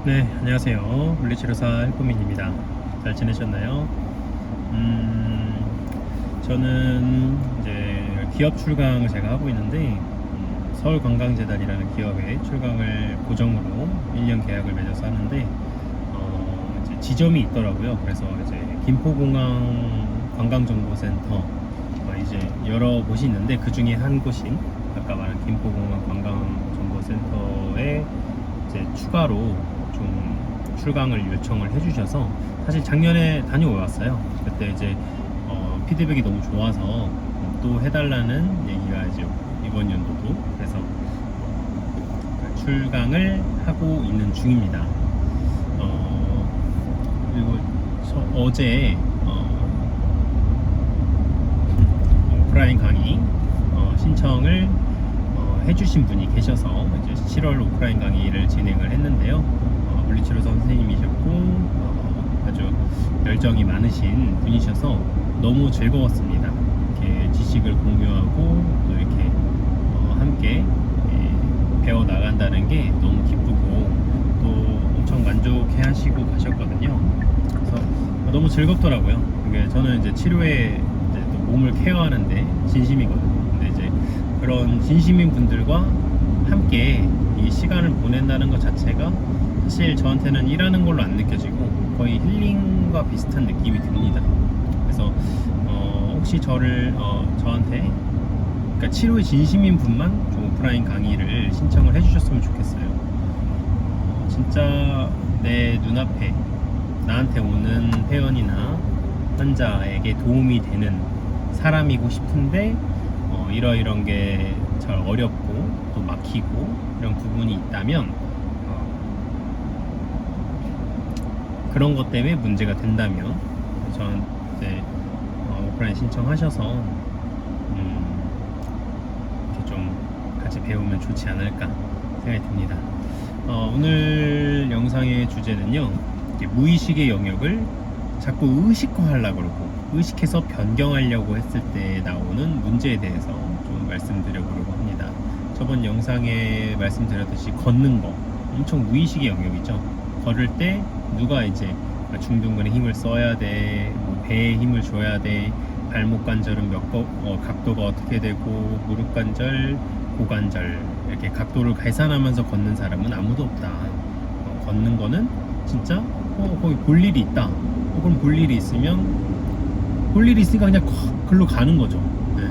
네, 안녕하세요. 물리치료사 헬코민입니다. 잘 지내셨나요? 저는 이제 기업 출강을 제가 하고 있는데, 서울관광재단이라는 기업에 출강을 고정으로 1년 계약을 맺어서 하는데, 이제 지점이 있더라고요. 그래서 이제 김포공항 관광정보센터, 이제 여러 곳이 있는데, 그 중에 한 곳이 아까 말한 김포공항 관광정보센터에 이제 추가로 좀 출강을 요청을 해주셔서 사실 작년에 다녀왔어요. 그때 이제 피드백이 너무 좋아서 또 해달라는 얘기가 이제 이번 연도도 그래서 출강을 하고 있는 중입니다. 그리고 어제 오프라인 강의 신청을 해주신 분이 계셔서 이제 7월 오프라인 강의를 진행을 했는데요. 물리치료사 선생님이셨고 아주 열정이 많으신 분이셔서 너무 즐거웠습니다. 이렇게 지식을 공유하고 또 이렇게 함께 배워 나간다는 게 너무 기쁘고 또 엄청 만족해 하시고 가셨거든요. 그래서 너무 즐겁더라고요. 이게 저는 이제 치료에 이제 또 몸을 케어하는데 진심이거든요. 근데 이제 그런 진심인 분들과 함께 이 시간을 보낸다는 것 자체가 사실 저한테는 일하는 걸로 안 느껴지고 거의 힐링과 비슷한 느낌이 듭니다. 그래서 혹시 저한테 그러니까 치료에 진심인 분만 좀 오프라인 강의를 신청을 해주셨으면 좋겠어요. 진짜 내 눈앞에 나한테 오는 회원이나 환자에게 도움이 되는 사람이고 싶은데 이런 게 잘 어렵고 또 막히고 이런 부분이 있다면 그런 것 때문에 문제가 된다면 저한테 오프라인 신청하셔서 이렇게 좀 같이 배우면 좋지 않을까 생각이 듭니다. 오늘 영상의 주제는요, 무의식의 영역을 자꾸 의식화하려고 그러고 의식해서 변경하려고 했을 때 나오는 문제에 대해서 좀 말씀드려보려고 합니다. 저번 영상에 말씀드렸듯이 걷는 거 엄청 무의식의 영역이죠. 걸을 때 누가 이제 중둔근에 힘을 써야 돼, 뭐 배에 힘을 줘야 돼, 발목 관절은 각도가 어떻게 되고 무릎 관절, 고관절 이렇게 각도를 계산하면서 걷는 사람은 아무도 없다. 걷는 거는 진짜 거기 볼 일이 있다. 그럼 볼 일이 있으니까 그냥 글로 가는 거죠. 네.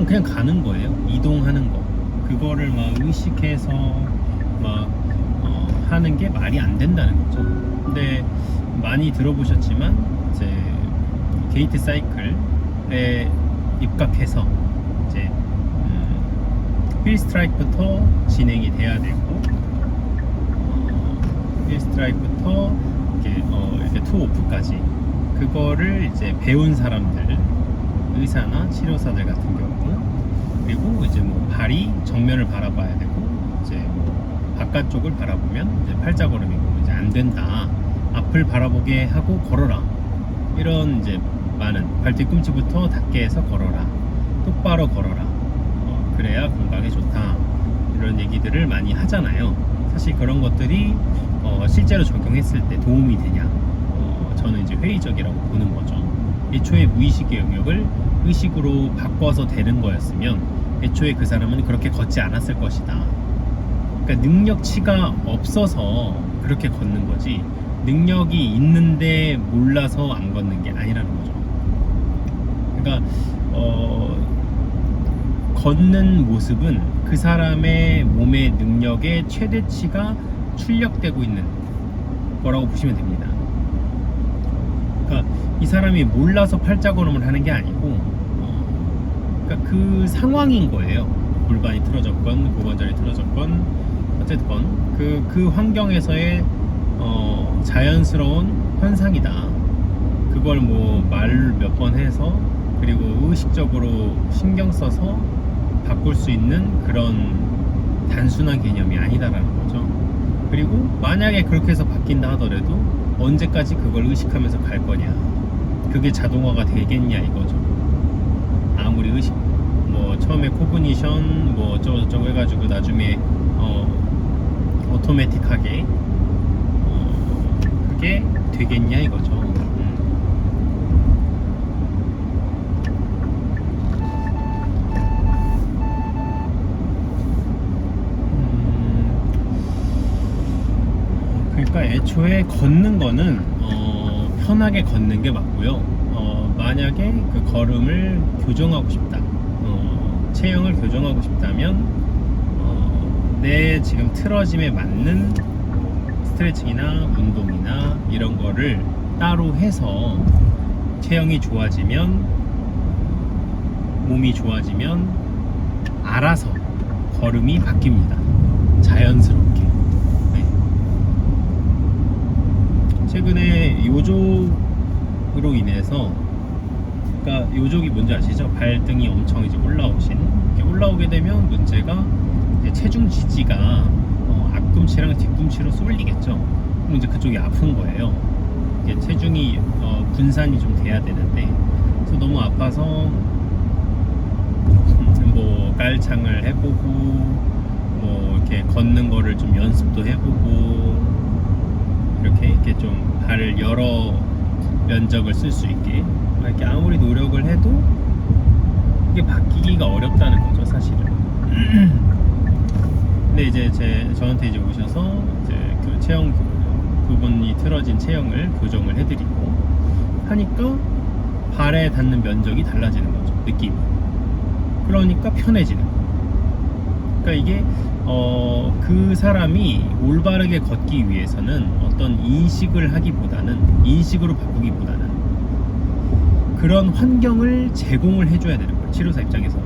그냥 가는 거예요. 이동하는 거. 그거를 막 의식해서 막 하는 게 말이 안 된다는 거죠. 근데 많이 들어보셨지만 이제 게이트 사이클에 입각해서 이제 휠 스트라이크부터 진행이 돼야 되고 휠 스트라이크부터 이렇게 투 오프까지 그거를 이제 배운 사람들, 의사나 치료사들 같은 경우, 그리고 이제 뭐 발이 정면을 바라봐야 되고 이제 뭐 바깥쪽을 바라보면 이제 팔자걸음이고 이제 안 된다. 앞을 바라보게 하고 걸어라. 이런 이제 많은 발 뒤꿈치부터 닿게 해서 걸어라. 똑바로 걸어라. 그래야 건강에 좋다. 이런 얘기들을 많이 하잖아요. 사실 그런 것들이 실제로 적용했을 때 도움이 되냐? 저는 이제 회의적이라고 보는 거죠. 애초에 무의식의 영역을 의식으로 바꿔서 되는 거였으면 애초에 그 사람은 그렇게 걷지 않았을 것이다. 그러니까 능력치가 없어서 그렇게 걷는 거지 능력이 있는데 몰라서 안 걷는 게 아니라는 거죠. 그러니까 걷는 모습은 그 사람의 몸의 능력의 최대치가 출력되고 있는 거라고 보시면 됩니다. 그러니까 이 사람이 몰라서 팔자걸음을 하는 게 아니고 그러니까 그 상황인 거예요. 골반이 틀어졌건 고관절이 틀어졌건 어쨌건 그 환경에서의 자연스러운 현상이다. 그걸 뭐 말 몇 번 해서 그리고 의식적으로 신경 써서 바꿀 수 있는 그런 단순한 개념이 아니다라는 거죠. 그리고 만약에 그렇게 해서 바뀐다 하더라도 언제까지 그걸 의식하면서 갈 거냐, 그게 자동화가 되겠냐 이거죠. 아무리 의식 뭐 처음에 코그니션 뭐 어쩌고저쩌고 해가지고 나중에 오토매틱하게 게 되겠냐 이거죠. 그러니까 애초에 걷는 거는 편하게 걷는 게 맞고요. 만약에 그 걸음을 교정하고 싶다, 체형을 교정하고 싶다면 내 지금 틀어짐에 맞는 스트레칭이나 운동이나 이런 거를 따로 해서 체형이 좋아지면, 몸이 좋아지면 알아서 걸음이 바뀝니다. 자연스럽게. 네. 최근에 요족으로 인해서, 그러니까 요족이 뭔지 아시죠? 발등이 엄청 이제 올라오게 되면 문제가 이제 체중 지지가 앞꿈치랑 뒤꿈치로 쏠리겠죠. 그럼 이제 그쪽이 아픈 거예요. 이게 체중이 분산이 좀 돼야 되는데, 그래서 너무 아파서 뭐 깔창을 해보고, 뭐 이렇게 걷는 거를 좀 연습도 해보고, 이렇게 좀 발을 여러 면적을 쓸 수 있게 이렇게 아무리 노력을 해도 이게 바뀌기가 어렵다는 거죠, 사실은. 근데 이제 저한테 이제 오셔서 이제 그 체형, 그분이 틀어진 체형을 교정을 해드리고 하니까 발에 닿는 면적이 달라지는 거죠, 느낌이. 그러니까 편해지는 거예요. 그러니까 이게 그 사람이 올바르게 걷기 위해서는 어떤 인식을 하기보다는, 인식으로 바꾸기보다는 그런 환경을 제공을 해줘야 되는 거예요. 치료사 입장에서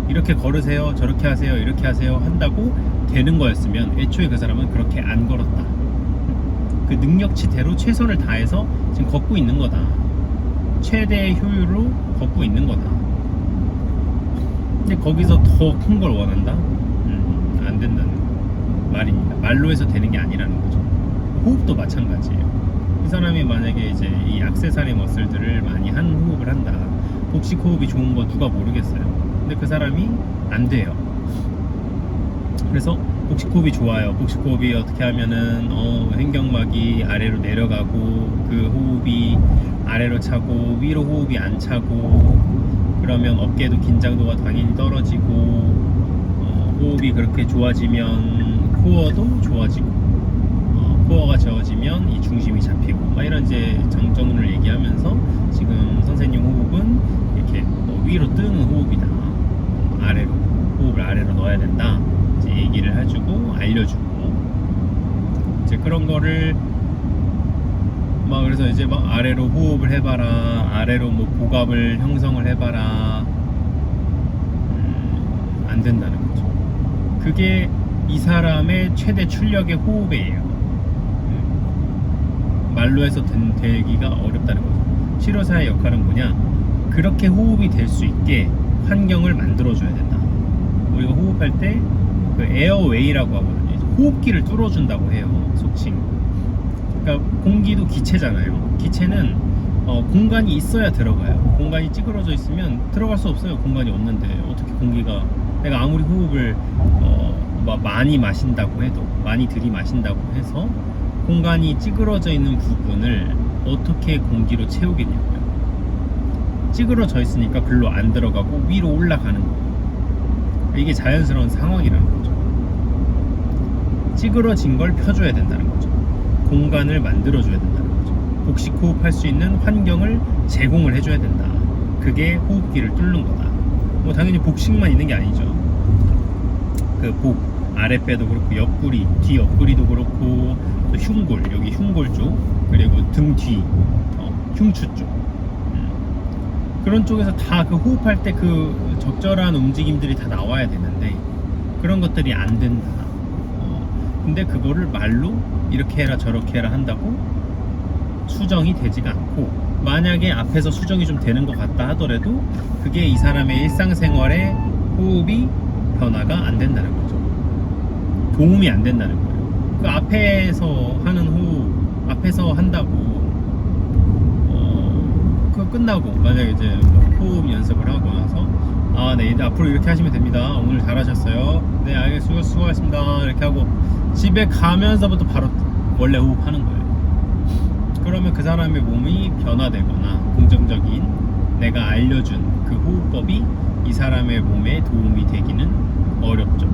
이렇게 걸으세요, 저렇게 하세요, 이렇게 하세요 한다고 되는 거였으면 애초에 그 사람은 그렇게 안 걸었다. 그 능력치대로 최선을 다해서 지금 걷고 있는 거다. 최대의 효율로 걷고 있는 거다. 근데 거기서 더 큰 걸 원한다? 안 된다는 말입니다. 말로 해서 되는 게 아니라는 거죠. 호흡도 마찬가지예요. 이 사람이 만약에 이제 이 액세서리 머슬들을 많이 한 호흡을 한다. 복식 호흡이 좋은 거 누가 모르겠어요. 근데 그 사람이 안 돼요. 그래서 복식 호흡이 좋아요. 복식 호흡이 어떻게 하면은 횡격막이 아래로 내려가고, 그 호흡이 아래로 차고 위로 호흡이 안 차고, 그러면 어깨도 긴장도가 당연히 떨어지고, 호흡이 그렇게 좋아지면 코어도 좋아지고, 코어가 좋아지면 이 중심이 잡히고, 막 이런 이제 장점을 얘기하면서 지금 선생님 호흡은 이렇게 위로 뜨는 호흡이다, 아래로, 호흡을 아래로 넣어야 된다, 이제 얘기를 해주고 알려주고, 이제 그런 거를 막, 그래서 이제 막 아래로 호흡을 해봐라, 아래로 뭐 복압을 형성을 해봐라, 안 된다는 거죠. 그게 이 사람의 최대 출력의 호흡이에요. 말로 해서 되기가 어렵다는 거죠. 치료사의 역할은 뭐냐? 그렇게 호흡이 될 수 있게 환경을 만들어줘야 된다. 우리가 호흡할 때 그 에어웨이라고 하거든요. 호흡기를 뚫어준다고 해요, 속칭. 그러니까 공기도 기체잖아요. 기체는 공간이 있어야 들어가요. 공간이 찌그러져 있으면 들어갈 수 없어요. 공간이 없는데 어떻게 공기가, 내가 아무리 호흡을 많이 마신다고 해도, 많이 들이마신다고 해서 공간이 찌그러져 있는 부분을 어떻게 공기로 채우겠냐고요. 찌그러져 있으니까 글로 안 들어가고 위로 올라가는 거예요. 이게 자연스러운 상황이라는 거죠. 찌그러진 걸 펴줘야 된다는 거죠. 공간을 만들어줘야 된다는 거죠. 복식 호흡할 수 있는 환경을 제공을 해줘야 된다. 그게 호흡기를 뚫는 거다. 뭐 당연히 복식만 있는 게 아니죠. 그 복, 아랫배도 그렇고, 옆구리, 뒤 옆구리도 그렇고, 또 흉골, 여기 흉골 쪽, 그리고 등 뒤, 흉추 쪽, 그런 쪽에서 다 그 호흡할 때 그 적절한 움직임들이 다 나와야 되는데 그런 것들이 안 된다. 근데 그거를 말로 이렇게 해라 저렇게 해라 한다고 수정이 되지가 않고, 만약에 앞에서 수정이 좀 되는 것 같다 하더라도 그게 이 사람의 일상생활에 호흡이 변화가 안 된다는 거죠. 도움이 안 된다는 거예요. 그 앞에서 하는 호흡, 앞에서 한다고 그거 끝나고 만약에 이제 호흡 연습을 하고 나서 네, 이제 앞으로 이렇게 하시면 됩니다, 오늘 잘하셨어요, 네 알겠어요, 수고하셨습니다, 이렇게 하고 집에 가면서부터 바로 원래 호흡하는 거예요. 그러면 그 사람의 몸이 변화되거나 긍정적인 내가 알려준 그 호흡법이 이 사람의 몸에 도움이 되기는 어렵죠.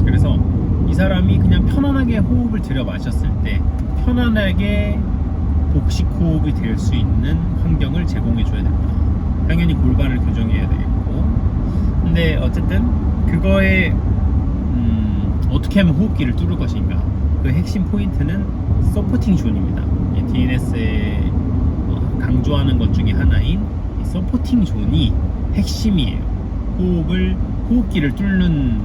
그래서 이 사람이 그냥 편안하게 호흡을 들여 마셨을 때 편안하게 복식 호흡이 될 수 있는 환경을 제공해 줘야 됩니다. 당연히 골반을 교정해야 되겠고, 근데 어쨌든 그거에 어떻게 하면 호흡기를 뚫을 것인가, 그 핵심 포인트는 서포팅 존입니다. DNS에 강조하는 것 중에 하나인 이 서포팅 존이 핵심이에요. 호흡기를 뚫는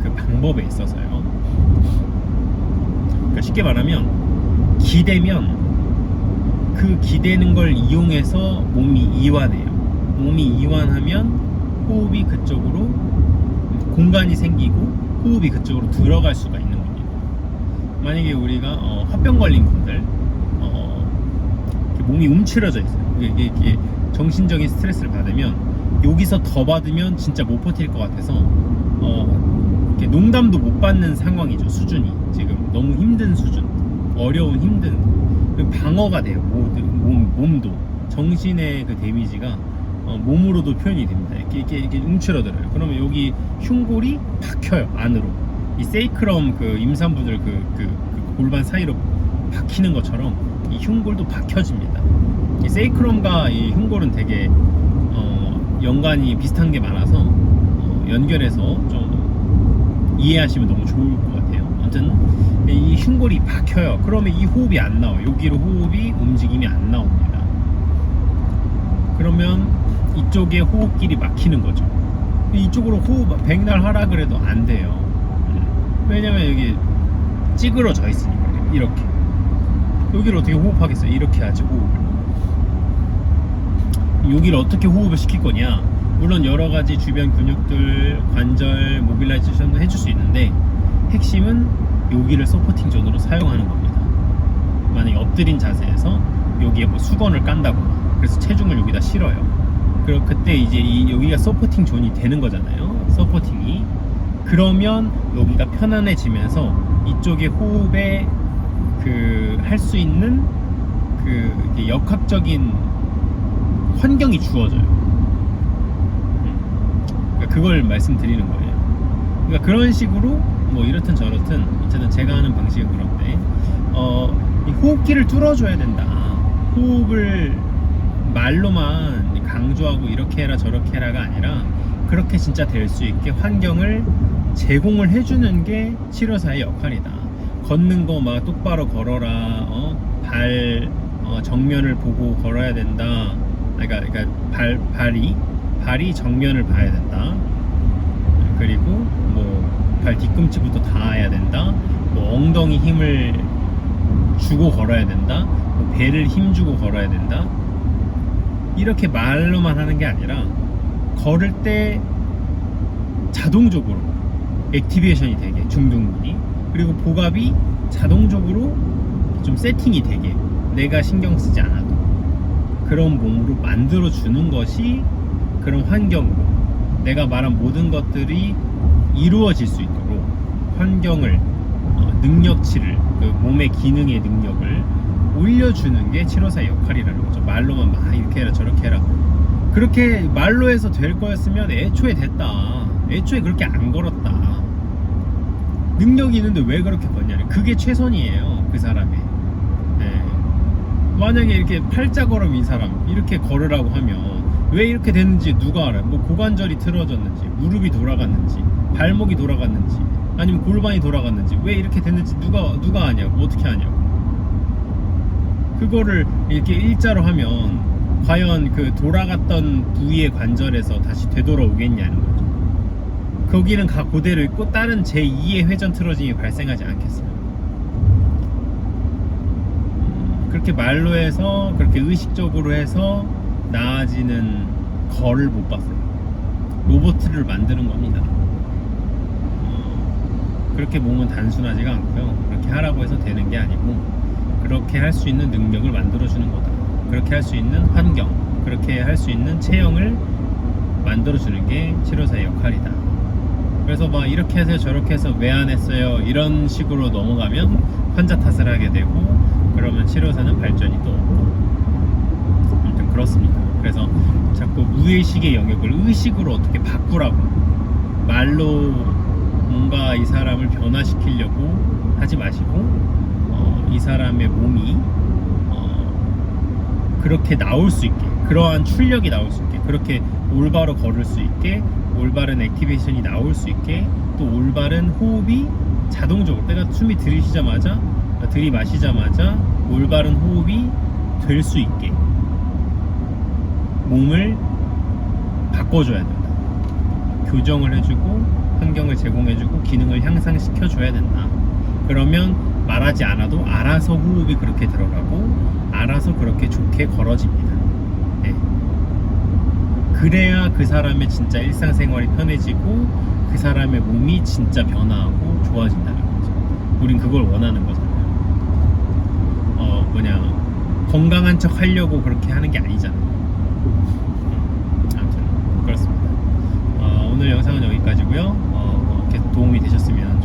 그 방법에 있어서요. 그러니까 쉽게 말하면 기대면 그 기대는 걸 이용해서 몸이 이완해요. 몸이 이완하면 호흡이 그쪽으로 공간이 생기고 호흡이 그쪽으로 들어갈 수가 있는 겁니다. 만약에 우리가 화병 걸린 분들 몸이 움츠러져 있어요. 이게 정신적인 스트레스를 받으면 여기서 더 받으면 진짜 못 버틸 것 같아서 이렇게 농담도 못 받는 상황이죠. 수준이 지금 너무 힘든 수준, 어려운 힘든 방어가 돼요. 몸도 정신의 그 데미지가 몸으로도 표현이 됩니다. 이렇게 움츠러들어요. 그러면 여기 흉골이 박혀요. 안으로 이 세이크럼 그 임산부들 그 골반 사이로 박히는 것처럼 이 흉골도 박혀집니다. 이 세이크럼과 이 흉골은 되게 연관이 비슷한 게 많아서 연결해서 좀 이해하시면 너무 좋을 것 같아요. 아무튼 이 흉골이 박혀요. 그러면 이 호흡이 안 나와요. 여기로 호흡이 움직임이 안 나옵니다. 그러면 이쪽에 호흡길이 막히는 거죠. 이쪽으로 호흡 백날 하라 그래도 안 돼요. 왜냐면 여기 찌그러져 있으니까. 이렇게 여기를 어떻게 호흡하겠어요? 이렇게 하지. 호흡을 여기를 어떻게 호흡을 시킬 거냐, 물론 여러 가지 주변 근육들 관절 모빌라이제이션도 해줄 수 있는데 핵심은 여기를 서포팅 존으로 사용하는 겁니다. 만약에 엎드린 자세에서 여기에 뭐 수건을 깐다거나 그래서 체중을 여기다 실어요. 그럼 그때 이제 여기가 서포팅 존이 되는 거잖아요. 서포팅이. 그러면 여기가 편안해지면서 이쪽에 호흡에 할 수 있는 역학적인 환경이 주어져요. 그러니까 그걸 말씀드리는 거예요. 그러니까 그런 식으로 뭐 이렇든 저렇든 어쨌든 제가 하는 방식은 그런데 이 호흡기를 뚫어줘야 된다. 호흡을 말로만 강조하고 이렇게 해라 저렇게 해라가 아니라 그렇게 진짜 될 수 있게 환경을 제공을 해주는 게 치료사의 역할이다. 걷는 거 막 똑바로 걸어라. 발 정면을 보고 걸어야 된다. 그러니까 발이 정면을 봐야 된다. 그리고 뭐 발 뒤꿈치부터 닿아야 된다. 뭐 엉덩이 힘을 주고 걸어야 된다. 뭐 배를 힘 주고 걸어야 된다. 이렇게 말로만 하는 게 아니라 걸을 때 자동적으로 액티베이션이 되게 중둔근이, 그리고 복압이 자동적으로 좀 세팅이 되게 내가 신경 쓰지 않아도 그런 몸으로 만들어 주는 것이 그런 환경으로 내가 말한 모든 것들이 이루어질 수 있도록 환경을 능력치를 그 몸의 기능의 능력을 올려주는 게 치료사의 역할이라는 거죠. 말로만 막 이렇게 해라 저렇게 해라, 그렇게 말로 해서 될 거였으면 애초에 됐다. 애초에 그렇게 안 걸었다. 능력이 있는데 왜 그렇게 걷냐는, 그게 최선이에요. 그 사람의. 네. 만약에 이렇게 팔자걸음 이 사람 이렇게 걸으라고 하면 왜 이렇게 됐는지 누가 알아요? 뭐 고관절이 틀어졌는지, 무릎이 돌아갔는지, 발목이 돌아갔는지, 아니면 골반이 돌아갔는지, 왜 이렇게 됐는지 누가 아냐고, 어떻게 아냐고. 그거를 이렇게 일자로 하면 과연 그 돌아갔던 부위의 관절에서 다시 되돌아오겠냐는 거죠. 거기는 그대로 있고 다른 제2의 회전 틀어짐이 발생하지 않겠어요. 그렇게 말로 해서 그렇게 의식적으로 해서 나아지는 거를 못 봤어요. 로봇을 만드는 겁니다. 그렇게 몸은 단순하지가 않고요. 그렇게 하라고 해서 되는 게 아니고 그렇게 할 수 있는 능력을 만들어주는 거다. 그렇게 할 수 있는 환경, 그렇게 할 수 있는 체형을 만들어주는 게 치료사의 역할이다. 그래서 막 이렇게 해서 저렇게 해서 왜 안 했어요 이런 식으로 넘어가면 환자 탓을 하게 되고 그러면 치료사는 발전이 또 없고 아무튼 그렇습니다. 그래서 자꾸 무의식의 영역을 의식으로 어떻게 바꾸라고 말로 뭔가 이 사람을 변화시키려고 하지 마시고 이 사람의 몸이 그렇게 나올 수 있게 그러한 출력이 나올 수 있게 그렇게 올바로 걸을 수 있게 올바른 액티베이션이 나올 수 있게 또 올바른 호흡이 자동적으로 내가 숨이 들이마시자마자 올바른 호흡이 될 수 있게 몸을 바꿔줘야 된다. 교정을 해주고 환경을 제공해주고 기능을 향상시켜줘야 된다. 그러면 말하지 않아도 알아서 호흡이 그렇게 들어가고 알아서 그렇게 좋게 걸어집니다. 네. 그래야 그 사람의 진짜 일상생활이 편해지고 그 사람의 몸이 진짜 변화하고 좋아진다는 거죠. 우린 그걸 원하는 거잖아요. 건강한 척 하려고 그렇게 하는 게 아니잖아요. 아무튼 그렇습니다. 오늘 영상은 여기까지고요. 이렇게 도움이 되셨으면